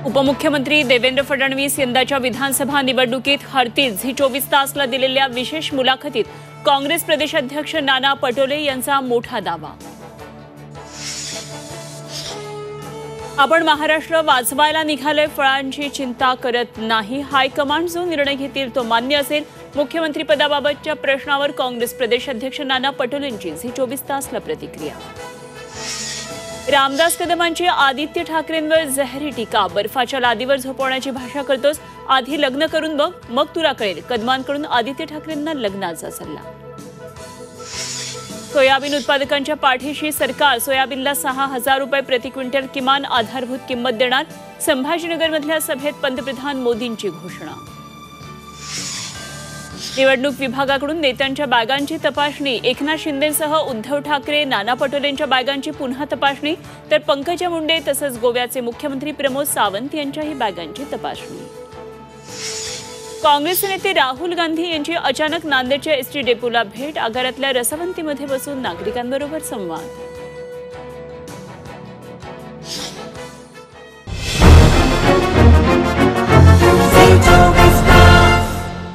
उपमुख्यमंत्री देवेंद्र फडणवीस यंदाच्या विधानसभा निवडणुकीत हरतील झी 24 तासला दिलेल्या विशेष मुलाखतीत काँग्रेस प्रदेशाध्यक्ष नाना पटोले यांचा मोठा दावा। आपण महाराष्ट्र वाचवायला निघालोय, फळांची चिंता करत नाही। हायकमांड जो निर्णय घेतील तो मान्य असेल। मुख्यमंत्रीपदाबाबतच्या प्रश्नावर काँग्रेस प्रदेशाध्यक्ष नाना पटोलेंची झी 24 तासला प्रतिक्रिया। रामदास कदमांची आदित्य ठाकरेंवर जहरी टीका। बर्फाच्या लादीवर झोपवण्याची भाषा करतोस, आधी लग्न करून बघ मग तुला कळेल। कदमांकडून आदित्य ठाकरेंना लग्नाचा सल्ला। सोयाबीन उत्पादकांच्या पाठीशी सरकार, सोयाबीनला 6,000 रुपये प्रति क्विंटल किमान आधारभूत किंमत देणार। संभाजीनगरमधल्या सभेत पंतप्रधान मोदींची घोषणा। निवडणूक विभागाकडून नेत्यांच्या बॅगांची तपासणी। एकनाथ शिंदेसह उद्धव ठाकरे, नाना पटोलेंच्या बॅगांची पुन्हा तपासणी, तर पंकजा मुंडे तसंच गोव्याचे मुख्यमंत्री प्रमोद सावंत यांच्याही बॅगांची तपासणी। काँग्रेसचे नेते राहुल गांधी यांची अचानक नांदेडच्या एसटी डेपोला भेट। आगारातल्या रसवंतीमध्ये बसून नागरिकांबरोबर संवाद।